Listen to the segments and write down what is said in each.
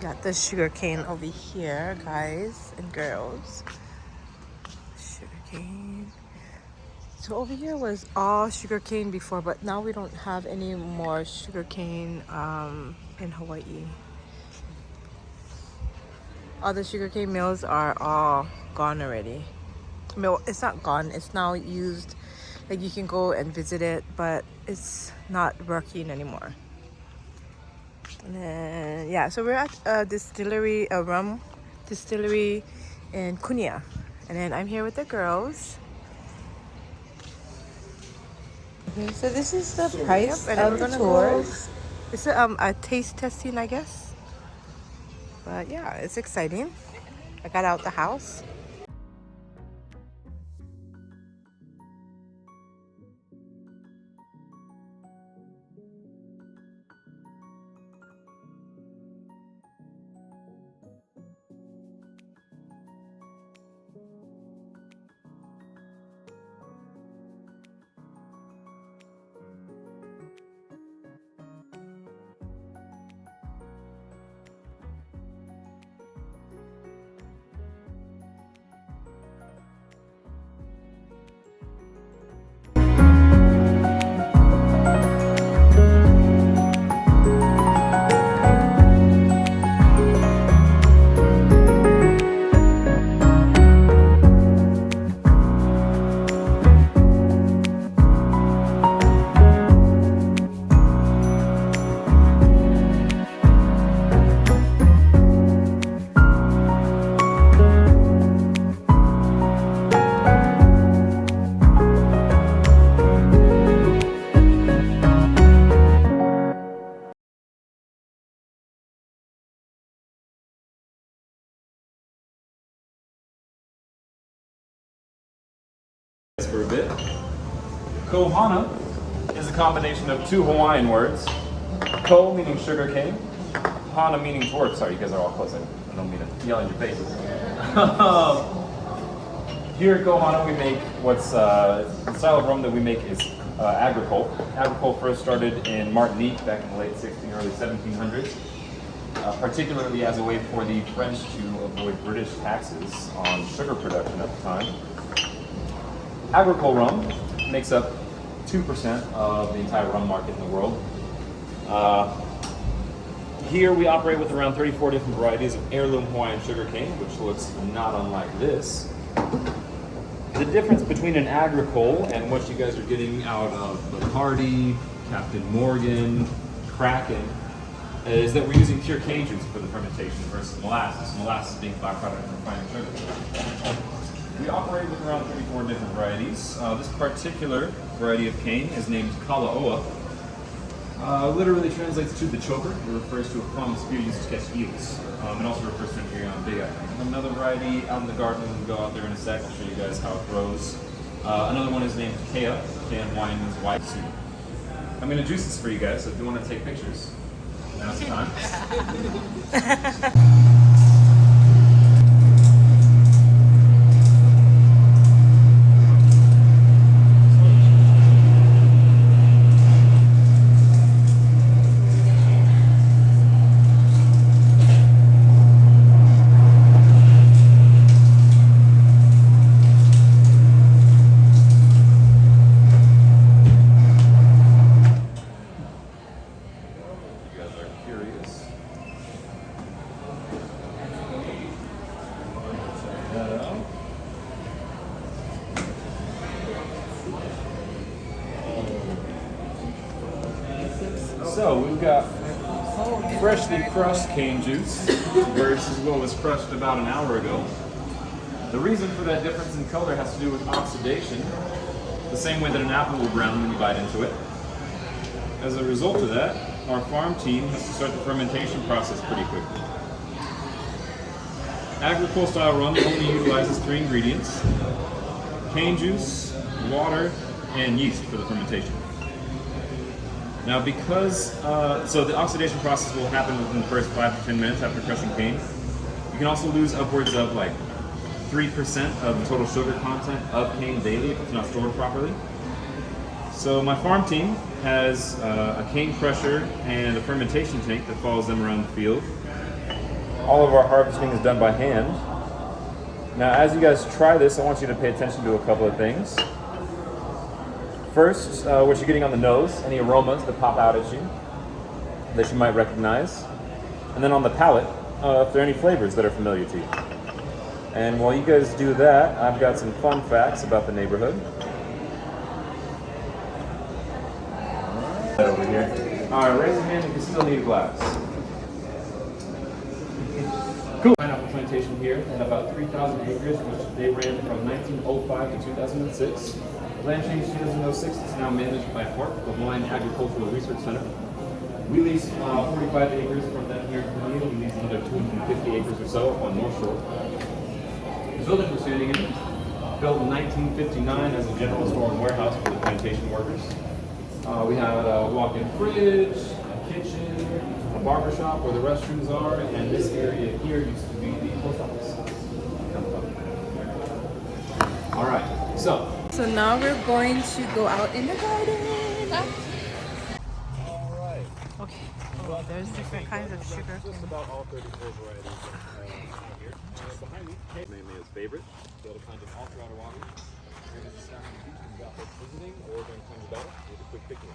got the sugar cane over here, guys and girls. Sugar cane. So over here was all sugar cane before, but now we don't have any more sugar cane in Hawaii. All the sugarcane mills are all gone already. Well, it's not gone. It's now used. Like you can go and visit it, but it's not working anymore. And then, yeah, so we're at a distillery, a rum distillery in Kunia. And then I'm here with the girls. Okay, so this is the price of the tours. It's a taste testing, I guess. But yeah, it's exciting. I got out the house. For a bit. Kohana is a combination of two Hawaiian words. Ko meaning sugar cane, hana meaning torque. Sorry, you guys are all close. I don't mean to yell in your faces. Here at Kohana we make what's the style of rum that we make is agricole. Agricole first started in Martinique back in the late 1600s, early 1700s. Particularly as a way for the French to avoid British taxes on sugar production at the time. Agricole rum makes up 2% of the entire rum market in the world. Here we operate with around 34 different varieties of heirloom Hawaiian sugarcane, which looks not unlike this. The difference between an agricole and what you guys are getting out of Bacardi, Captain Morgan, Kraken, is that we're using pure cane juice for the fermentation versus molasses. Molasses being a byproduct of refined sugar. We operate with around 34 different varieties. This particular variety of cane is named Kalaoa. Literally translates to the choker. It refers to a common spear used to catch eels. It also refers to an area on big island. Another variety out in the garden, we'll go out there in a sec. I'll show you guys how it grows. Another one is named Kea. Kea in Hawaiian means white sea. I'm going to juice this for you guys, so if you want to take pictures, now's the time. So we've got freshly crushed cane juice versus what was crushed about an hour ago. The reason for that difference in color has to do with oxidation, the same way that an apple will brown when you bite into it. As a result of that, our farm team has to start the fermentation process pretty quickly. Agricole style rum only utilizes 3 ingredients: cane juice, water, and yeast for the fermentation. Now because, so the oxidation process will happen within the first 5 to 10 minutes after crushing cane. You can also lose upwards of like 3% of the total sugar content of cane daily if it's not stored properly. So my farm team has a cane crusher and a fermentation tank that follows them around the field. All of our harvesting is done by hand. Now, as you guys try this, I want you to pay attention to a couple of things. First, what you're getting on the nose, any aromas that pop out at you that you might recognize. And then on the palate, if there are any flavors that are familiar to you. And while you guys do that, I've got some fun facts about the neighborhood. Over here. All right, raise your hand if you still need a glass. Cool. Pineapple plantation here had about 3,000 acres, which they ran from 1905 to 2006. Land changed in 2006. It's now managed by HARP, the Hawaiian Agricultural Research Center. We leased 45 acres from them here in Kunia. We leased another 250 acres or so on North Shore. The building we're standing in, built in 1959 as a general store and warehouse for the plantation workers. We had a walk-in fridge, a kitchen, a barber shop where the restrooms are, and this area here used to be the post office. All right, so now we're going to go out in the garden. all right. Okay. Oh, there's different kinds of sugar. Just about all 34 varieties out here. Behind me, mainly his favorite. The other kinds of all throughout Oahu. Here is a staff on the beach when you're out there visiting or during times of battle with a quick picnic.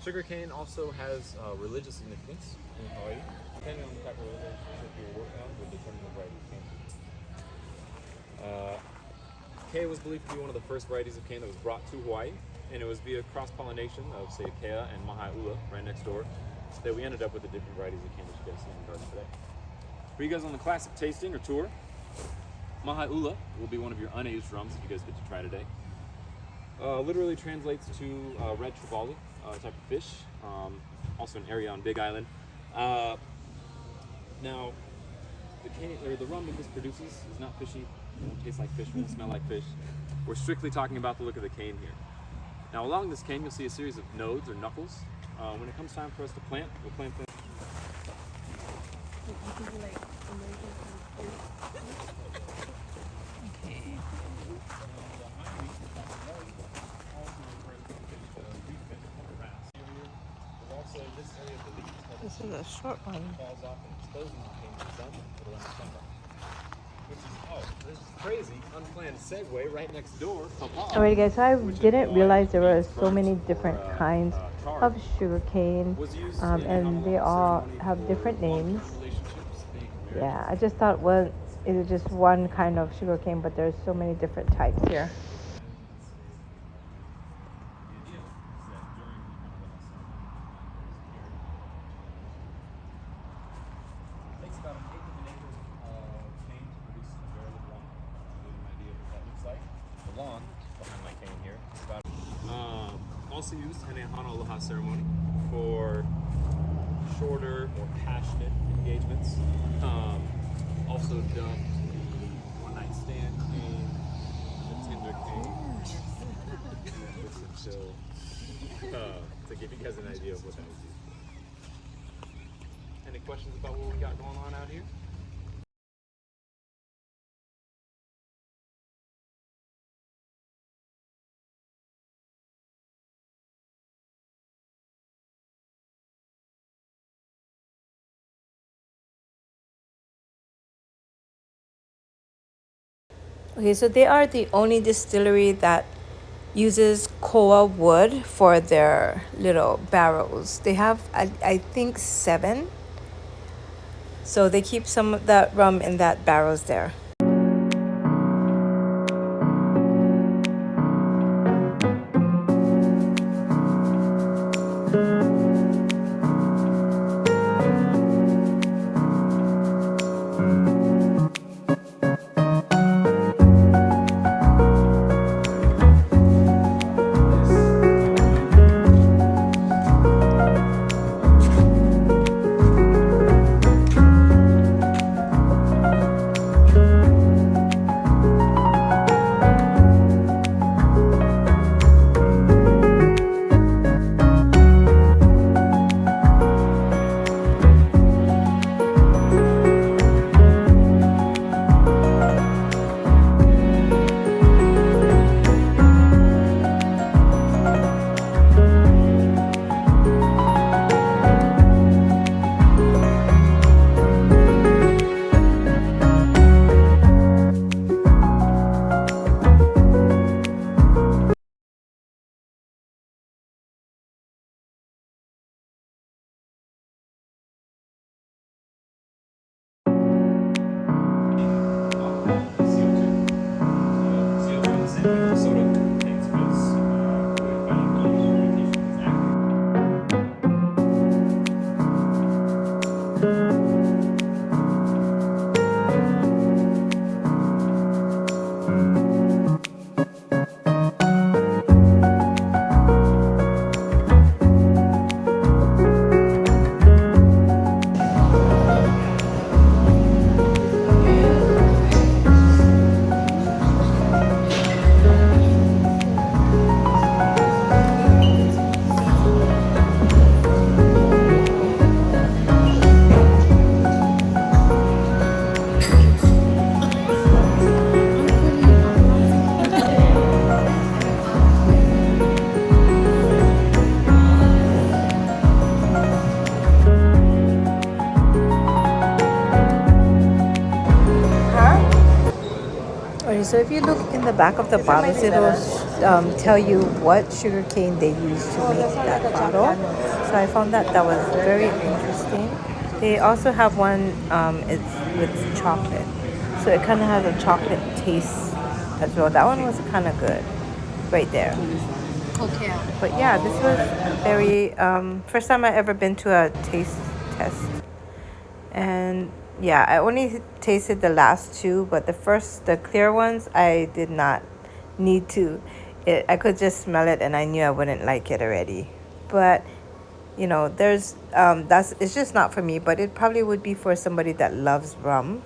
Sugarcane also has religious significance in Hawaii. Depending on the type of relationship you're working on will determine the variety of cane. Kea was believed to be one of the first varieties of cane that was brought to Hawaii, and it was via cross-pollination of, say, Kea and Mahaiula, right next door, that we ended up with the different varieties of cane that you guys see in the garden today. For you guys on the classic tasting or tour, Mahaiula will be one of your unaged rums that you guys get to try today. Literally translates to red trevally type of fish, also an area on Big Island. Now, the rum that this produces is not fishy. It won't taste like fish, won't smell like fish. We're strictly talking about the look of the cane here. Now, along this cane, you'll see a series of nodes or knuckles. When it comes time for us to plant, we'll plant them. This is a short one. This is crazy, unplanned segue right next door. Alright guys, so I didn't realize there were so many different kinds of sugarcane, and they all have different names. Yeah, I just thought, well, it was just one kind of sugarcane, but there's so many different types here. Also used in a Hana Aloha ceremony for shorter, more passionate engagements. Also dubbed the one-night stand cane, the Tinder cane, with some chill, to give you guys an idea of what that would be. Any questions about what we got going on out here? Okay, so they are the only distillery that uses koa wood for their little barrels. They have, I think, 7. So they keep some of that rum in that barrels there. the soda things because we found the fermentation is active. Okay, so if you look in the back of the bottles, it'll tell you what sugar cane they use to make that bottle. So I found that was very interesting. They also have one it's with chocolate, so it kind of has a chocolate taste as well. That one was kind of good, right there. Okay. But yeah, this was very first time I ever been to a taste test, and yeah, I only tasted the last two, but the clear ones, I did not need to. I could just smell it, and I knew I wouldn't like it already. But you know, there's it's just not for me. But it probably would be for somebody that loves rum.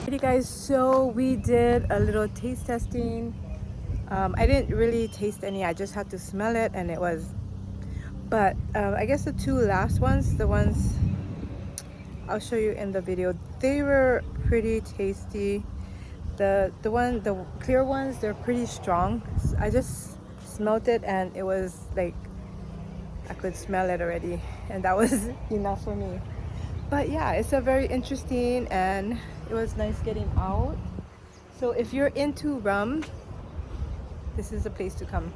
Hey guys, so we did a little taste testing. I didn't really taste any, I just had to smell it, and it was, but I guess the two last ones, the ones I'll show you in the video, they were pretty tasty. The clear ones, they're pretty strong. I just smelled it and it was like I could smell it already, and that was enough for me. But yeah, it's a very interesting, and it was nice getting out. So if you're into rum, this is a place to come.